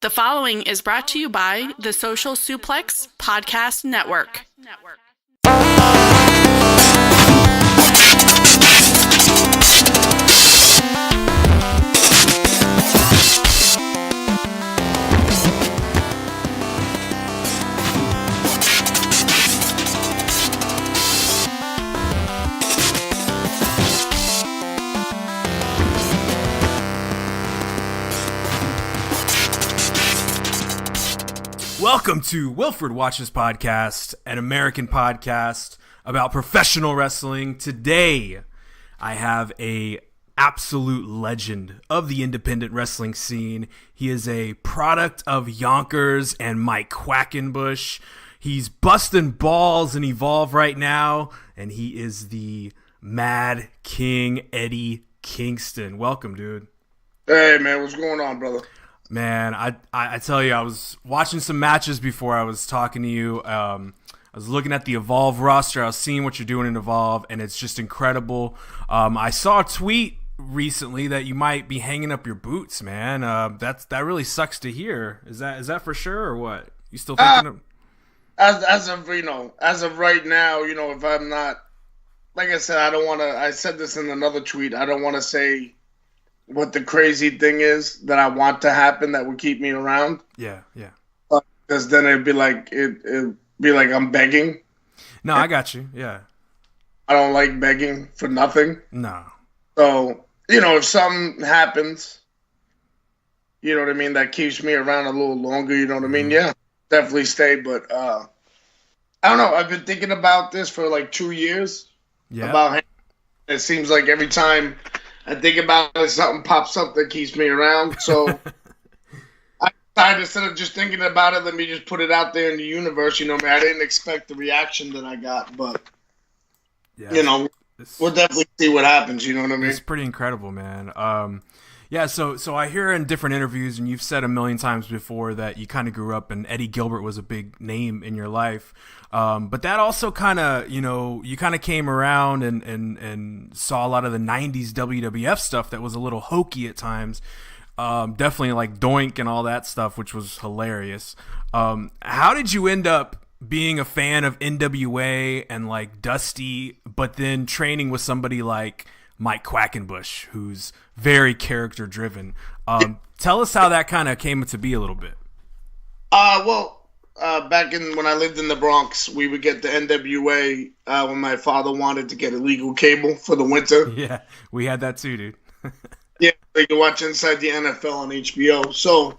The following is brought to you by the Social Suplex Podcast Network. Welcome to Wilfred Watches Podcast, an American podcast about professional wrestling. Today, I have a absolute legend of the independent wrestling scene. He is a product of Yonkers and Mike Quackenbush. He's busting balls in Evolve right now, and he is the Mad King Eddie Kingston. Welcome, dude. Hey, man, what's going on, brother? Man, I tell you, I was watching some matches before I was talking to you. I was looking at the Evolve roster. I was seeing what you're doing in Evolve, and it's just incredible. I saw a tweet recently that you might be hanging up your boots, man. That really sucks to hear. Is that for sure or what? You still thinking of? As of right now, if I'm not, like I said, I don't want to. I said this in another tweet. I don't want to say what the crazy thing is that I want to happen that would keep me around. Yeah. Because then it'd be like I'm begging. No, I got you. Yeah. I don't like begging for nothing. No. So, if something happens, you know what I mean, that keeps me around a little longer, you know what I mean? Yeah, definitely stay. But I don't know. I've been thinking about this for like 2 years. Yeah. About it seems like every time I think about it, something pops up that keeps me around. So I decided, instead of just thinking about it, let me just put it out there in the universe. I didn't expect the reaction that I got, but we'll definitely see what happens. You know what I mean? It's pretty incredible, man. So I hear in different interviews, and you've said a million times before, that you kind of grew up and Eddie Gilbert was a big name in your life. But that also kind of, you kind of came around and saw a lot of the 90s WWF stuff that was a little hokey at times. Definitely like Doink and all that stuff, which was hilarious. How did you end up being a fan of NWA and like Dusty, but then training with somebody like Mike Quackenbush, who's very character driven? Tell us how that kind of came to be a little bit. Back when I lived in the Bronx, we would get the NWA when my father wanted to get illegal cable for the winter. Yeah, we had that too, dude. Yeah, you could watch Inside the NFL on HBO. So,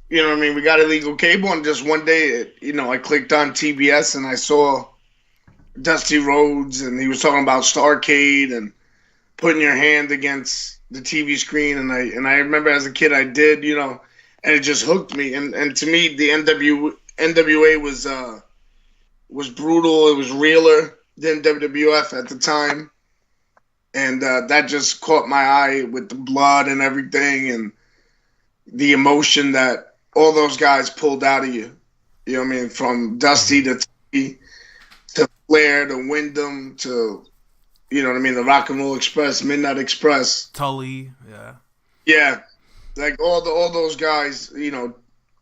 you know what I mean? We got illegal cable, and just one day, I clicked on TBS and I saw Dusty Rhodes, and he was talking about Starrcade and putting your hand against the TV screen. And I remember as a kid I did, and it just hooked me. And to me, the NWA was brutal. It was realer than WWF at the time. And that just caught my eye with the blood and everything and the emotion that all those guys pulled out of you. You know what I mean? From Dusty to T to Flair to Wyndham to, you know what I mean, the Rock and Roll Express, Midnight Express. Tully, yeah. Yeah. Like all those guys,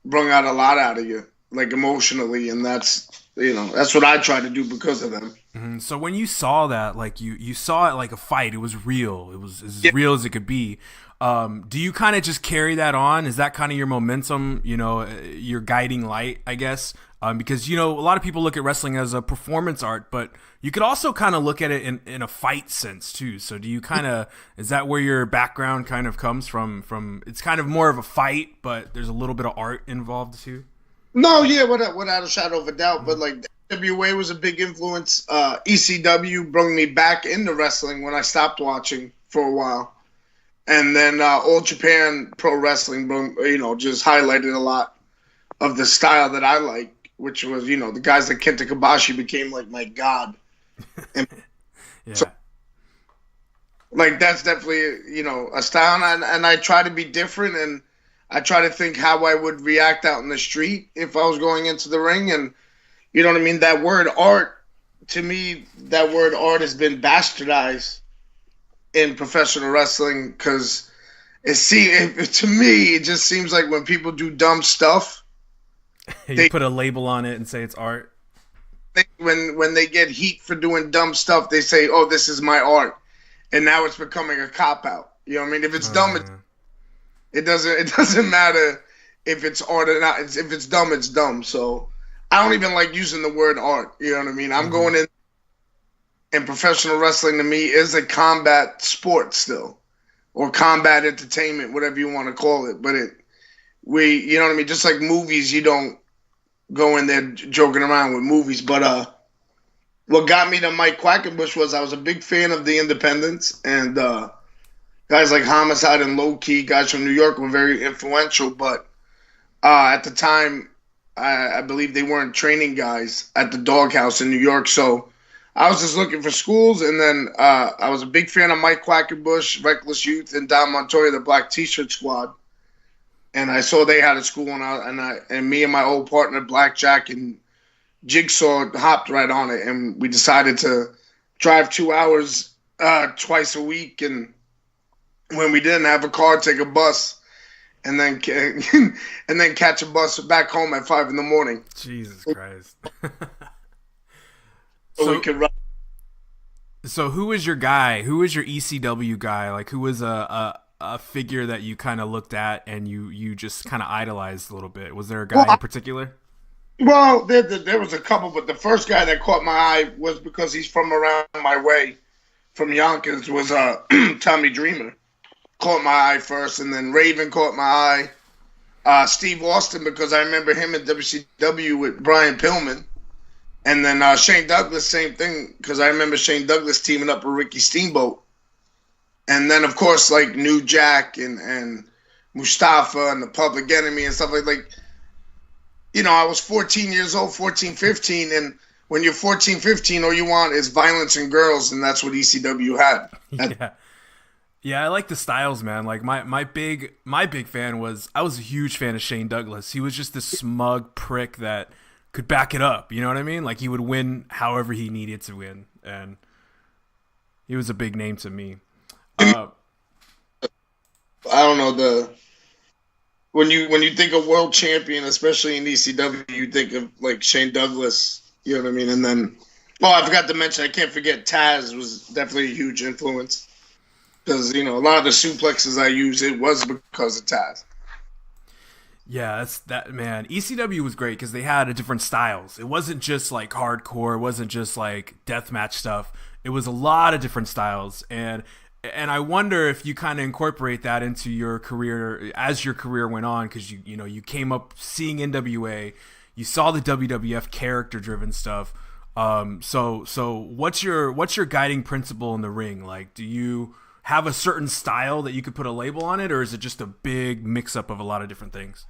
brung out a lot out of you, like emotionally, and that's what I try to do because of them. Mm-hmm. So when you saw that, like you saw it like a fight, it was real. It was as real as it could be. Do you kind of just carry that on? Is that kind of your momentum, your guiding light, I guess? Because, a lot of people look at wrestling as a performance art, but you could also kind of look at it in a fight sense too. So do you is that where your background kind of comes from? It's kind of more of a fight, but there's a little bit of art involved too? No, yeah, without a shadow of a doubt. But like WWA was a big influence. ECW brought me back into wrestling when I stopped watching for a while. And then All Japan Pro Wrestling, just highlighted a lot of the style that I like, which was, the guys like Kenta Kobashi became like my god. And yeah. So, like, that's definitely, a style. And I try to be different, and I try to think how I would react out in the street if I was going into the ring. And, you know what I mean? That word art, to me, has been bastardized in professional wrestling because to me, it just seems like when people do dumb stuff, You put a label on it and say it's art. When they get heat for doing dumb stuff, they say, "Oh, this is my art," and now it's becoming a cop out. You know what I mean? If it's dumb, it doesn't matter if it's art or not. If it's dumb, it's dumb. So I don't even like using the word art. You know what I mean? I'm going in. And professional wrestling to me is a combat sport still, or combat entertainment, whatever you want to call it. But you know what I mean? Just like movies, you don't go in there joking around with movies. But what got me to Mike Quackenbush was I was a big fan of the Independents, and guys like Homicide and Low Key, guys from New York, were very influential. But at the time, I believe they weren't training guys at the Doghouse in New York, so I was just looking for schools, and then I was a big fan of Mike Quackenbush, Reckless Youth, and Don Montoya, the Black T-Shirt Squad. And I saw they had a school, and me and my old partner, Blackjack and Jigsaw, hopped right on it, and we decided to drive 2 hours twice a week, and when we didn't have a car, take a bus, and then catch a bus back home at 5 a.m. Jesus Christ. So we could run. So who was your guy? Who was your ECW guy? Like, who was a figure that you kind of looked at and you just kind of idolized a little bit? Was there a guy in particular? Well, there was a couple, but the first guy that caught my eye was because he's from around my way, from Yonkers, was Tommy Dreamer. Caught my eye first, and then Raven caught my eye. Steve Austin, because I remember him in WCW with Brian Pillman. And then Shane Douglas, same thing, because I remember Shane Douglas teaming up with Ricky Steamboat. And then, of course, like New Jack and Mustafa and the Public Enemy and stuff like, you know, I was 14 years old, 15, and when you're 14, 15, all you want is violence and girls, and that's what ECW had. Yeah, I like the styles, man. Like my big fan was, I was a huge fan of Shane Douglas. He was just this smug prick that could back it up, you know what I mean? Like, he would win however he needed to win, and he was a big name to me. I don't know, when you think of world champion, especially in ECW, you think of like Shane Douglas, you know what I mean? And then, I forgot to mention, I can't forget Taz was definitely a huge influence, because you know a lot of the suplexes I use, it was because of Taz. Yeah, that's that, man. ECW was great because they had a different styles. It wasn't just like hardcore. It wasn't just like deathmatch stuff. It was a lot of different styles, and I wonder if you kind of incorporate that into your career as your career went on, because you came up seeing NWA, you saw the WWF character driven stuff. So what's your guiding principle in the ring? Like, do you have a certain style that you could put a label on it, or is it just a big mix up of a lot of different things?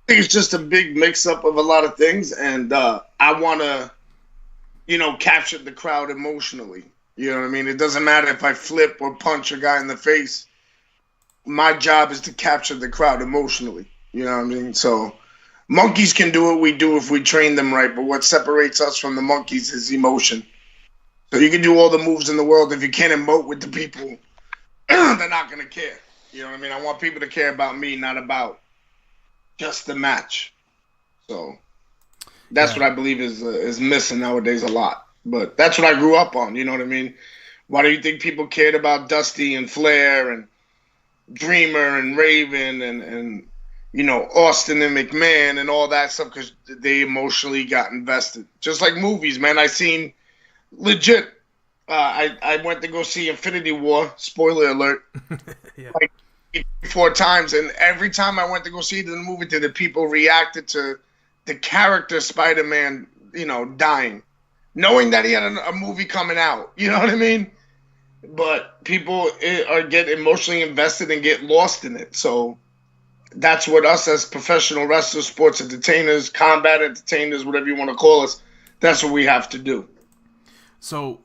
I think it's just a big mix-up of a lot of things, and I want to, capture the crowd emotionally. You know what I mean? It doesn't matter if I flip or punch a guy in the face. My job is to capture the crowd emotionally. You know what I mean? So monkeys can do what we do if we train them right, but what separates us from the monkeys is emotion. So you can do all the moves in the world. If you can't emote with the people, they're not going to care. You know what I mean? I want people to care about me, not about just the match. So that's what I believe is missing nowadays a lot. But that's what I grew up on, you know what I mean? Why do you think people cared about Dusty and Flair and Dreamer and Raven and Austin and McMahon and all that stuff? Because they emotionally got invested. Just like movies, man. I seen legit. I went to go see Infinity War. Spoiler alert. Yeah. Like 4 times, and every time I went to go see the movie, the people reacted to the character Spider-Man, dying, knowing that he had a movie coming out. You know what I mean? But people get emotionally invested and get lost in it. So that's what us as professional wrestlers, sports entertainers, combat entertainers, whatever you want to call us, that's what we have to do. So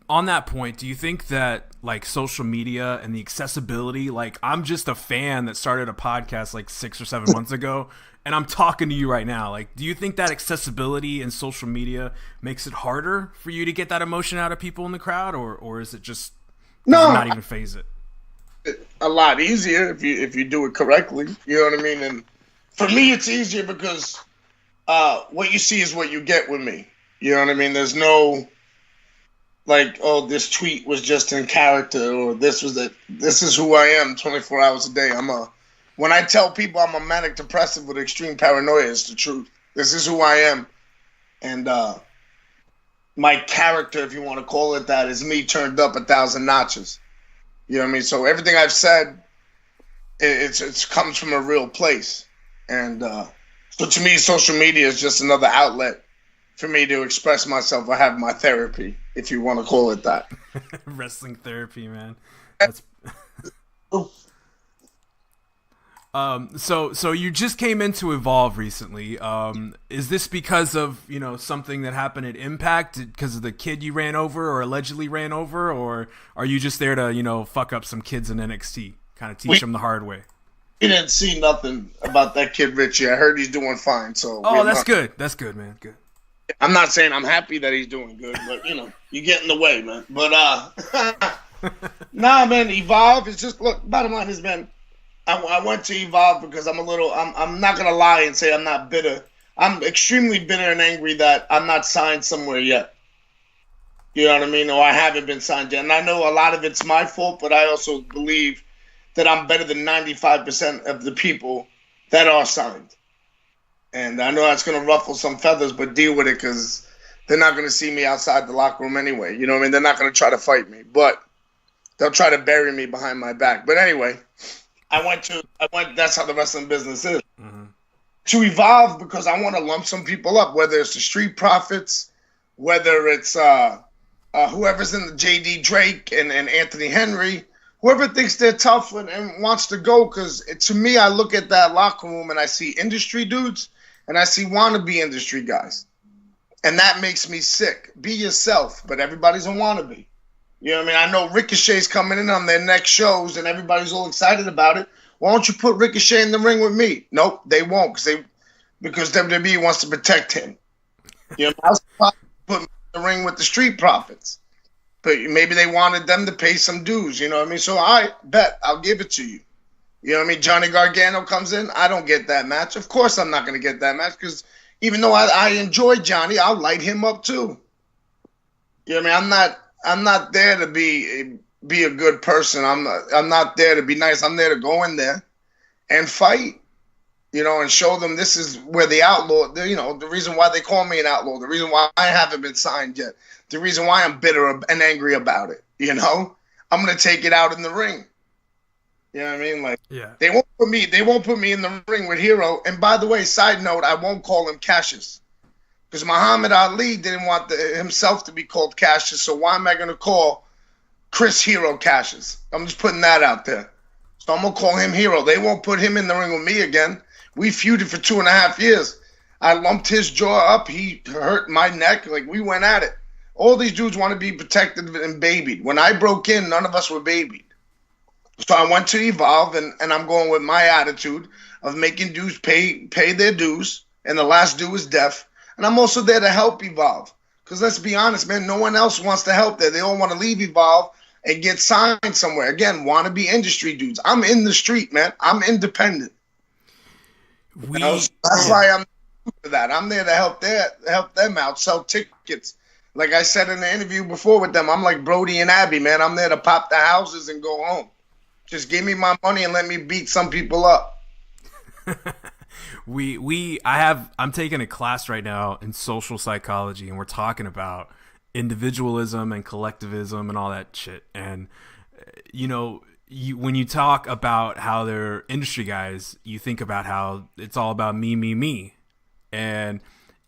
on that point, do you think that like social media and the accessibility, like I'm just a fan that started a podcast like 6 or 7 months ago, and I'm talking to you right now. Like, do you think that accessibility and social media makes it harder for you to get that emotion out of people in the crowd, or is it just not even phase it? a lot easier if you do it correctly. You know what I mean? And for me, it's easier because what you see is what you get with me. You know what I mean? There's no like, oh, this tweet was just in character, or this is who I am 24 hours a day. When I tell people I'm a manic depressive with extreme paranoia, it's the truth. This is who I am. And my character, if you want to call it that, is me turned up 1,000 notches. You know what I mean? So everything I've said, it's comes from a real place. And so to me, social media is just another outlet for me to express myself or have my therapy, if you want to call it that. Wrestling therapy, man. That's so you just came into Evolve recently. Is this because of, something that happened at Impact, because of the kid you ran over or allegedly ran over, or are you just there to, fuck up some kids in NXT, kind of teach them the hard way? We didn't see nothing about that kid Richie. I heard he's doing fine. So that's good. That's good, man. Good. I'm not saying I'm happy that he's doing good, but you get in the way, man. But nah, man, Evolve is just, look, bottom line is, man, I went to Evolve because I'm not gonna lie and say I'm not bitter. I'm extremely bitter and angry that I'm not signed somewhere yet. You know what I mean? Or I haven't been signed yet. And I know a lot of it's my fault, but I also believe that I'm better than 95% of the people that are signed. And I know that's going to ruffle some feathers, but deal with it because they're not going to see me outside the locker room anyway. You know what I mean? They're not going to try to fight me, but they'll try to bury me behind my back. But anyway, I went, that's how the wrestling business is. Mm-hmm. To Evolve because I want to lump some people up, whether it's the Street Profits, whether it's whoever's in the JD Drake and Anthony Henry, whoever thinks they're tough and wants to go, because to me, I look at that locker room and I see industry dudes and I see wannabe industry guys. And that makes me sick. Be yourself, but everybody's a wannabe. You know what I mean? I know Ricochet's coming in on their next shows and everybody's all excited about it. Why don't you put Ricochet in the ring with me? Nope, they won't because WWE wants to protect him. You know, I was put him in the ring with the Street Profits. But maybe they wanted them to pay some dues, you know what I mean? So I bet I'll give it to you. You know what I mean? Johnny Gargano comes in. I don't get that match. Of course I'm not going to get that match because even though I enjoy Johnny, I'll light him up too. You know what I mean? I'm not there to be a good person. I'm not there to be nice. I'm there to go in there and fight, and show them this is where the outlaw, the reason why they call me an outlaw, the reason why I haven't been signed yet, the reason why I'm bitter and angry about it, I'm going to take it out in the ring. You know what I mean? Like, yeah. They won't put me in the ring with Hero. And by the way, side note, I won't call him Cassius because Muhammad Ali didn't want himself to be called Cassius. So why am I going to call Chris Hero Cassius? I'm just putting that out there. So I'm going to call him Hero. They won't put him in the ring with me again. We feuded for 2.5 years. I lumped his jaw up. He hurt my neck. Like, we went at it. All these dudes want to be protected and babied. When I broke in, none of us were babied. So I went to Evolve, and I'm going with my attitude of making dudes pay their dues, and the last due is death. And I'm also there to help Evolve. Because let's be honest, man, no one else wants to help there. They all want to leave Evolve and get signed somewhere. Again, wannabe industry dudes. I'm in the street, man. I'm independent. That's why I'm for that. I'm there to help them out, sell tickets. Like I said in the interview before with them, I'm like Brody and Abby, man. I'm there to pop the houses and go home. Just give me my money and let me beat some people up. I'm taking a class right now in social psychology, and we're talking about individualism and collectivism and all that shit. And when you talk about how they're industry guys, you think about how it's all about me, me, me. And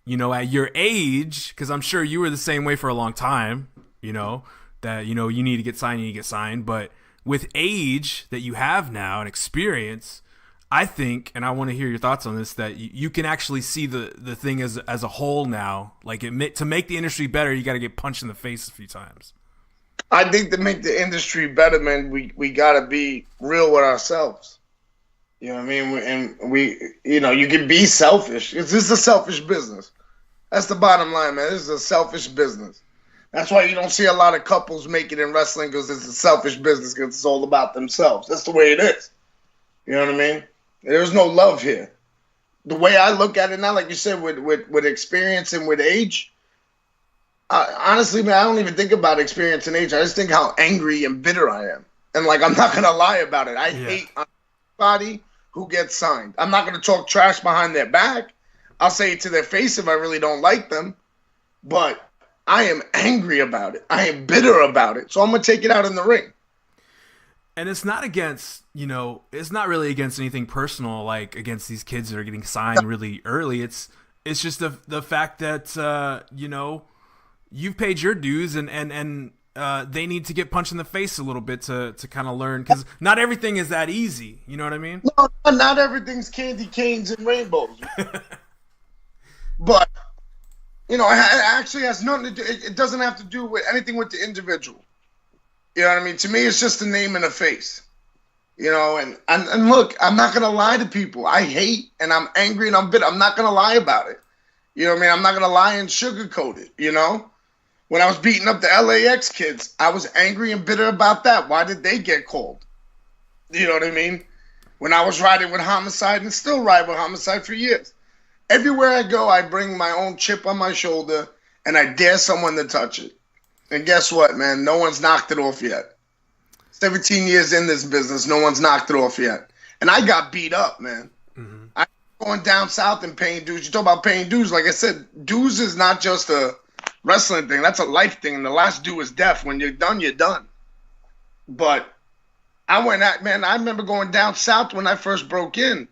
at your age, because I'm sure you were the same way for a long time, that you need to get signed, but with age that you have now and experience, I think, and I want to hear your thoughts on this, that you can actually see the thing as a whole now. Like, to make the industry better, you got to get punched in the face a few times. I think to make the industry better, man, we got to be real with ourselves. You know what I mean? And you can be selfish. This is a selfish business. That's the bottom line, man. This is a selfish business. That's why you don't see a lot of couples make it in wrestling, because it's a selfish business, because it's all about themselves. That's the way it is. You know what I mean? There's no love here. The way I look at it now, like you said, with experience and with age, honestly, man, I don't even think about experience and age. I just think how angry and bitter I am. And, like, I'm not going to lie about it. I hate anybody who gets signed. I'm not going to talk trash behind their back. I'll say it to their face if I really don't like them. But I am angry about it. I am bitter about it. So I'm going to take it out in the ring. And it's not against, it's not really against anything personal, like against these kids that are getting signed really early. It's just the fact that, you've paid your dues and they need to get punched in the face a little bit to kind of learn, because not everything is that easy. You know what I mean? No, not everything's candy canes and rainbows. But, it actually has nothing to do. It doesn't have to do with anything with the individual. You know what I mean? To me, it's just a name and a face. And look, I'm not going to lie to people. I hate and I'm angry and I'm bitter. I'm not going to lie about it. You know what I mean? I'm not going to lie and sugarcoat it, When I was beating up the LAX kids, I was angry and bitter about that. Why did they get called? You know what I mean? When I was riding with Homicide, and still ride with Homicide for years. Everywhere I go, I bring my own chip on my shoulder, and I dare someone to touch it. And guess what, man? No one's knocked it off yet. 17 years in this business, no one's knocked it off yet. And I got beat up, man. Mm-hmm. I'm going down south and paying dues. You talk about paying dues. Like I said, dues is not just a wrestling thing. That's a life thing. And the last due is death. When you're done, you're done. But I remember going down south when I first broke in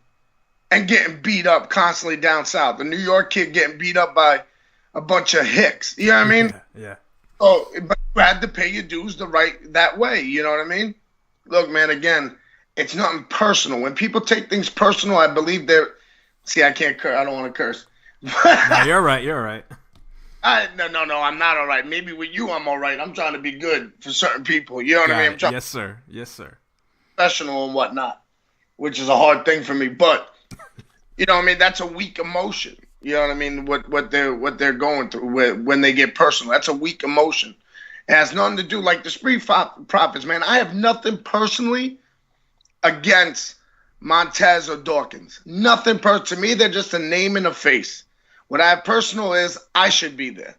and getting beat up constantly down south. A New York kid getting beat up by a bunch of hicks. You know what I mean? Yeah. Oh, but you had to pay your dues that way. You know what I mean? Look, man, again, it's nothing personal. When people take things personal, I believe they're... See, I can't curse. I don't want to curse. No, you're right. You're right. No, I'm not all right. Maybe with you, I'm all right. I'm trying to be good for certain people. You know what I mean? I'm trying yes, sir. Yes, sir. Professional and whatnot, which is a hard thing for me. But, you know what I mean? That's a weak emotion. You know what I mean? What they're going through when they get personal. That's a weak emotion. It has nothing to do, like the Spree Profits, man. I have nothing personally against Montez or Dawkins. Nothing to me, they're just a name and a face. What I have personal is I should be there.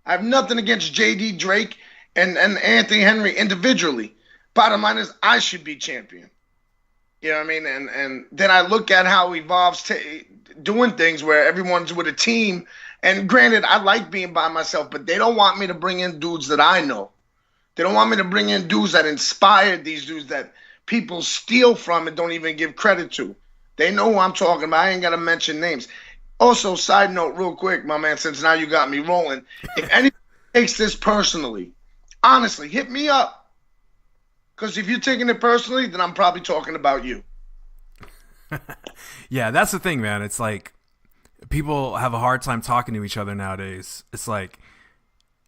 I have nothing against J.D. Drake and Anthony Henry individually. Bottom line is I should be champion. You know what I mean? And then I look at how Evolve's doing things where everyone's with a team. And granted, I like being by myself, but they don't want me to bring in dudes that I know. They don't want me to bring in dudes that inspired these dudes that people steal from and don't even give credit to. They know who I'm talking about. I ain't got to mention names. Also, side note real quick, my man, since now you got me rolling. If anyone takes this personally, honestly, hit me up. Because if you're taking it personally, then I'm probably talking about you. Yeah, that's the thing, man. It's like people have a hard time talking to each other nowadays. It's like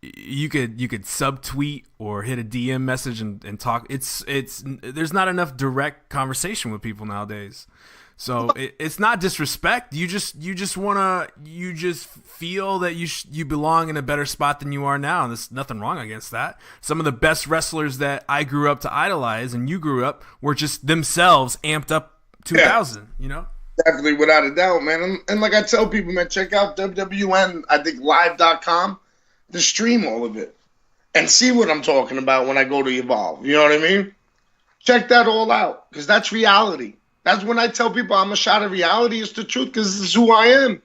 you could subtweet or hit a DM message and talk. It's there's not enough direct conversation with people nowadays. So it's not disrespect. You just feel that you belong in a better spot than you are now. And there's nothing wrong against that. Some of the best wrestlers that I grew up to idolize and you grew up were just themselves amped up 2000, you know? Definitely, without a doubt, man. And like I tell people, man, check out WWN, I think live.com to stream all of it and see what I'm talking about when I go to Evolve. You know what I mean? Check that all out, because that's reality. That's when I tell people I'm a shot of reality. It's the truth, because this is who I am.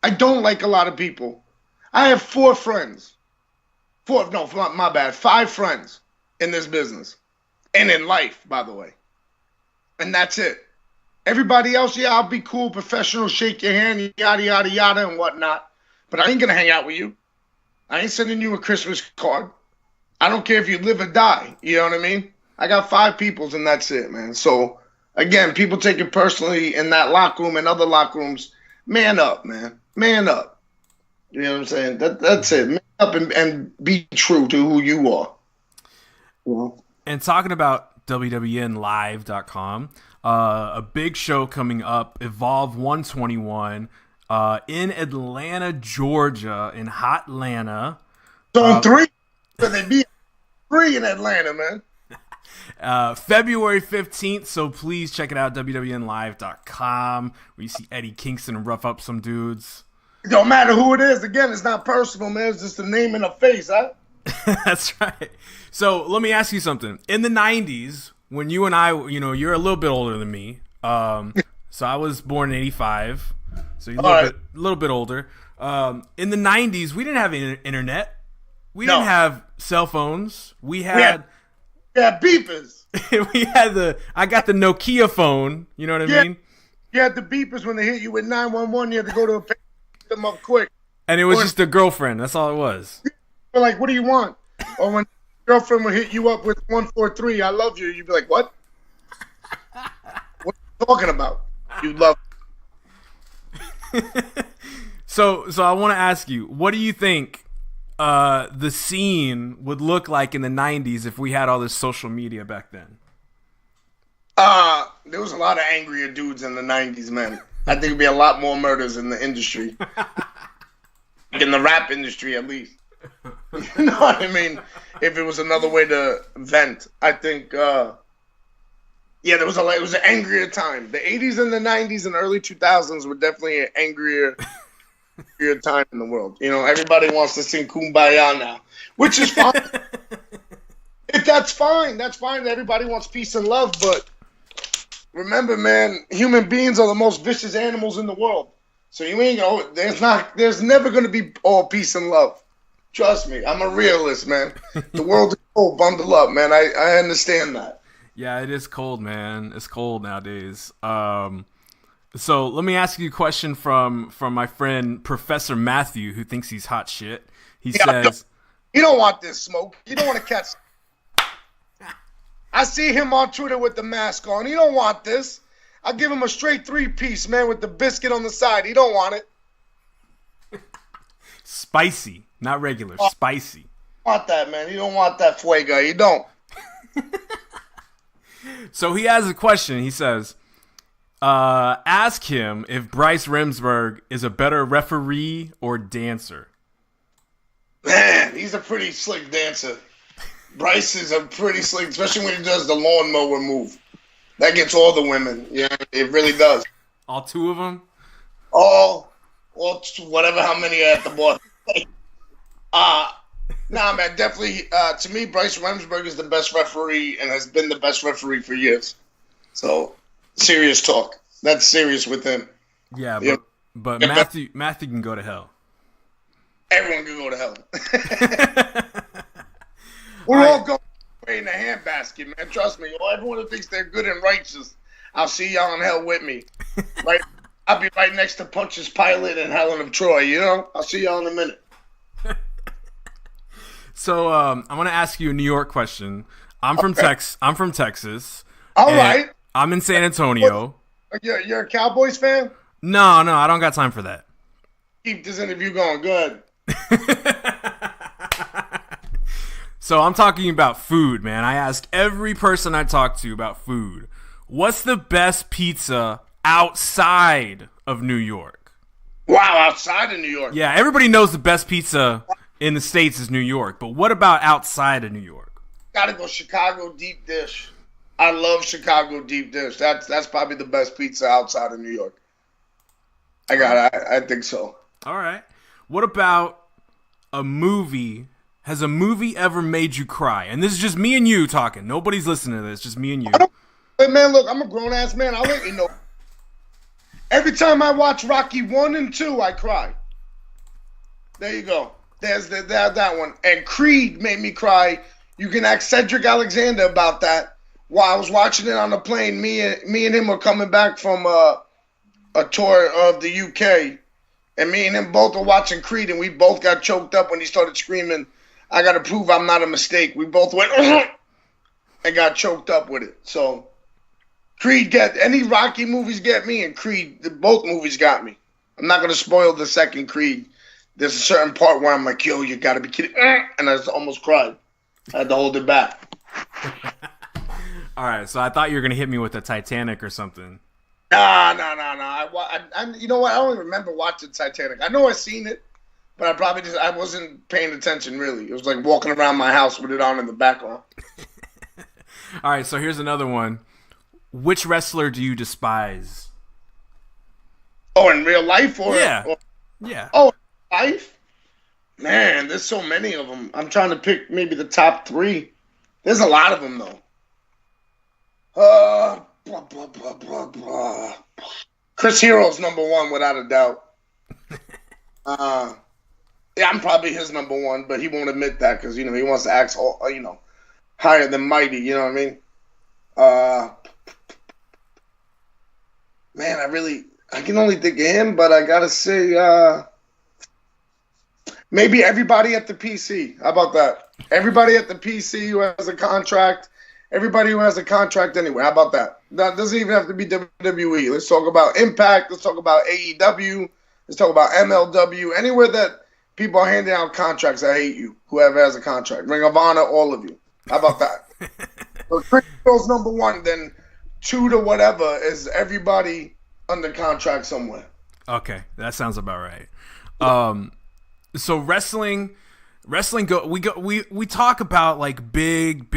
I don't like a lot of people. I have 4 friends. 5 friends in this business. And in life, by the way. And that's it. Everybody else, yeah, I'll be cool, professional, shake your hand, yada, yada, yada, and whatnot. But I ain't going to hang out with you. I ain't sending you a Christmas card. I don't care if you live or die. You know what I mean? I got 5 peoples, and that's it, man. So... Again, people take it personally in that locker room and other locker rooms. Man up, man. Man up. You know what I'm saying? That's it. Man up and be true to who you are. Yeah. And talking about WWNlive.com, a big show coming up, Evolve 121, in Atlanta, Georgia, in Hot Atlanta. Zone 3. But they be free in Atlanta, man. February 15th, so please check it out, WWNlive.com, where you see Eddie Kingston rough up some dudes. It don't matter who it is. Again, it's not personal, man. It's just a name and a face, huh? That's right. So let me ask you something. In the 90s, when you and I, you're a little bit older than me. So I was born in 85, so you're a little bit older. In the 90s, we didn't have internet. We didn't have cell phones. We had beepers. I got the Nokia phone. You know what I mean? You had the beepers when they hit you with 911. You had to go to a pick them up quick. And it was just a girlfriend. That's all it was. They're like, what do you want? Or when your girlfriend would hit you up with 143, I love you. You'd be like, what? What are you talking about? You love me. So I want to ask you, what do you think the scene would look like in the 90s if we had all this social media back then? There was a lot of angrier dudes in the 90s, man. I think there'd be a lot more murders in the industry. In the rap industry, at least. You know what I mean? If it was another way to vent. I think, it was an angrier time. The 80s and the 90s and early 2000s were definitely an angrier time in the world. Everybody wants to sing Kumbaya now, which is fine. That's fine. That's fine. Everybody wants peace and love, but remember, man, human beings are the most vicious animals in the world. So there's never going to be all peace and love. Trust me, I'm a realist, man. The world is cold. Bundle up, man. I understand that. Yeah, it is cold, man. It's cold nowadays. So let me ask you a question from my friend Professor Matthew, who thinks he's hot shit. He says, "You don't want this smoke. You don't want to catch." I see him on Twitter with the mask on. He don't want this. I give him a straight 3-piece, man, with the biscuit on the side. He don't want it. Spicy, not regular. Spicy. Want that, man? You don't want that fuego. You don't. So he has a question. He says, ask him if Bryce Remsburg is a better referee or dancer. Man, he's a pretty slick dancer. Bryce is a pretty slick, especially when he does the lawnmower move. That gets all the women. Yeah, it really does. All two of them? All whatever, how many are at the bottom. Nah, man, definitely. To me, Bryce Remsburg is the best referee and has been the best referee for years. So, serious talk. That's serious with him. Yeah, but Matthew can go to hell. Everyone can go to hell. We're all going in the handbasket, man. Trust me. Everyone who thinks they're good and righteous, I'll see y'all in hell with me. Right? I'll be right next to Pontius Pilate and Helen of Troy. I'll see y'all in a minute. So I want to ask you a New York question. I'm from Texas. All right. I'm in San Antonio. You're a Cowboys fan? No, I don't got time for that. Keep this interview going. Good. So I'm talking about food, man. I ask every person I talk to about food. What's the best pizza outside of New York? Wow, outside of New York? Yeah, everybody knows the best pizza in the States is New York. But what about outside of New York? Gotta go Chicago deep dish. I love Chicago deep dish. That's probably the best pizza outside of New York. I think so. All right. What about a movie? Has a movie ever made you cry? And this is just me and you talking. Nobody's listening to this. Just me and you. Hey, man, look, I'm a grown-ass man. I'll let you know. Every time I watch Rocky 1 and 2, I cry. There you go. There's that one. And Creed made me cry. You can ask Cedric Alexander about that. While I was watching it on the plane, me and him were coming back from a tour of the UK. And me and him both were watching Creed, and we both got choked up when he started screaming, "I got to prove I'm not a mistake." We both went and got choked up with it. So Creed any Rocky movies get me, and Creed, both movies got me. I'm not going to spoil the second Creed. There's a certain part where I'm like, yo, you got to be kidding. And I almost cried. I had to hold it back. All right, so I thought you were going to hit me with the Titanic or something. Nah. You know what? I don't even remember watching Titanic. I know I've seen it, but I wasn't paying attention really. It was like walking around my house with it on in the background. All right, so here's another one. Which wrestler do you despise? Oh, in real life yeah. Oh, life? Man, there's so many of them. I'm trying to pick maybe the top 3. There's a lot of them though. Chris Hero's number 1 without a doubt. Yeah, I'm probably his number 1, but he won't admit that because he wants to act higher than mighty. You know what I mean? Man, I can only think of him, but I gotta say, maybe everybody at the PC. How about that? Everybody at the PC who has a contract. Everybody who has a contract anyway. How about that? That doesn't even have to be WWE. Let's talk about Impact. Let's talk about AEW. Let's talk about MLW. Anywhere that people are handing out contracts, I hate you. Whoever has a contract. Ring of Honor, all of you. How about that? So Chris Hero's number 1, then 2 to whatever is everybody under contract somewhere. Okay, that sounds about right. So wrestling we talk about like big,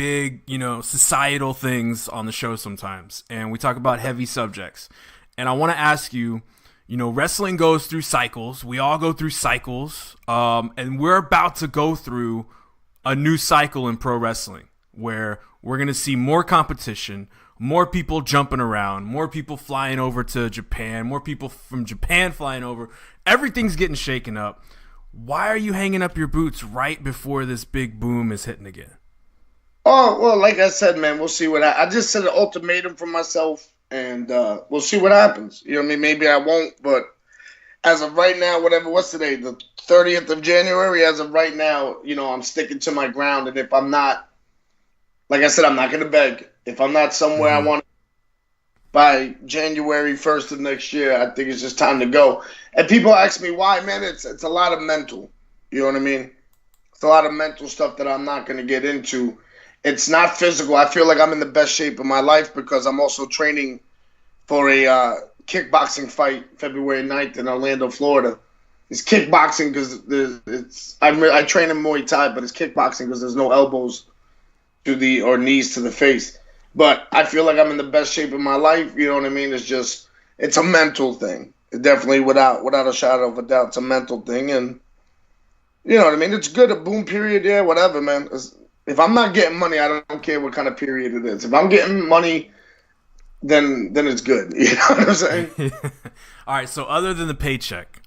societal things on the show sometimes, and we talk about heavy subjects. And I want to ask you, wrestling goes through cycles. We all go through cycles, and we're about to go through a new cycle in pro wrestling where we're going to see more competition, more people jumping around, more people flying over to Japan, more people from Japan flying over. Everything's getting shaken up. Why are you hanging up your boots right before this big boom is hitting again? Oh, well, like I said, man, we'll see what I just set an ultimatum for myself, and we'll see what happens. You know what I mean? Maybe I won't, but as of right now, what's today? The 30th of January? As of right now, I'm sticking to my ground, and if I'm not, like I said, I'm not going to beg. If I'm not somewhere I want to by January 1st of next year, I think it's just time to go. And people ask me why, man. It's a lot of mental. You know what I mean? It's a lot of mental stuff that I'm not going to get into. It's not physical. I feel like I'm in the best shape of my life because I'm also training for a kickboxing fight February 9th in Orlando, Florida. It's kickboxing because I train in Muay Thai, but it's kickboxing because there's no elbows or knees to the face. But I feel like I'm in the best shape of my life. You know what I mean? It's a mental thing. It definitely, without a shadow of a doubt, it's a mental thing. And you know what I mean? It's good. A boom period, yeah, whatever, man. If I'm not getting money, I don't care what kind of period it is. If I'm getting money, then it's good. You know what I'm saying? All right. So other than the paycheck,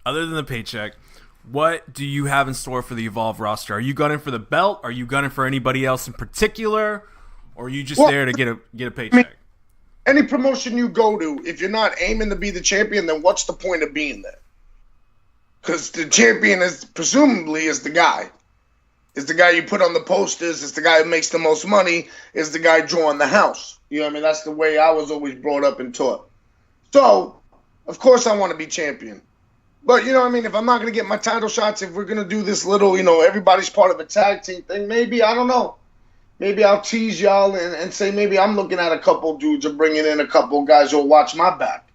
what do you have in store for the Evolve roster? Are you gunning for the belt? Are you gunning for anybody else in particular? Or are you just there to get a paycheck? I mean, any promotion you go to, if you're not aiming to be the champion, then what's the point of being there? Because the champion presumably is the guy. Is the guy you put on the posters. It's the guy who makes the most money. Is the guy drawing the house. You know what I mean? That's the way I was always brought up and taught. So, of course I want to be champion. But, you know what I mean? If I'm not going to get my title shots, if we're going to do this little, everybody's part of a tag team thing, maybe, I don't know. Maybe I'll tease y'all and say maybe I'm looking at a couple dudes or bringing in a couple guys who'll watch my back.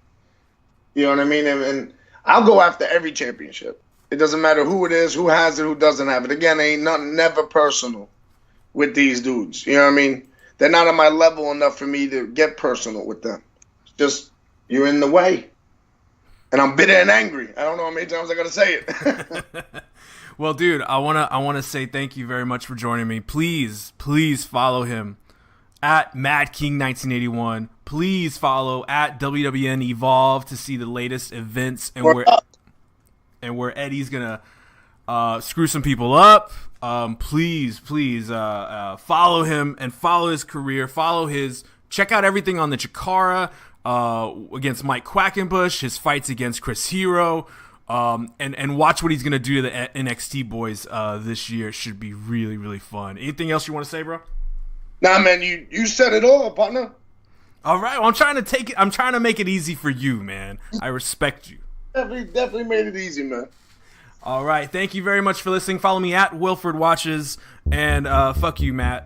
You know what I mean? And I'll go after every championship. It doesn't matter who it is, who has it, who doesn't have it. Again, ain't nothing, never personal with these dudes. You know what I mean? They're not on my level enough for me to get personal with them. It's just, you're in the way. And I'm bitter and angry. I don't know how many times I got to say it. Well, dude, I wanna say thank you very much for joining me. Please follow him at MadKing1981. Please follow at WWN Evolve to see the latest events and where Eddie's gonna screw some people up. Please follow him and follow his career. Check out everything on the Chikara against Mike Quackenbush, his fights against Chris Hero. And watch what he's going to do to the NXT boys this year. It should be really, really fun. Anything else you want to say, bro? Nah, man, you said it all, partner. All right. Well, I'm trying to make it easy for you, man. I respect you. Definitely made it easy, man. All right. Thank you very much for listening. Follow me at Wilfred Watches. And fuck you, Matt.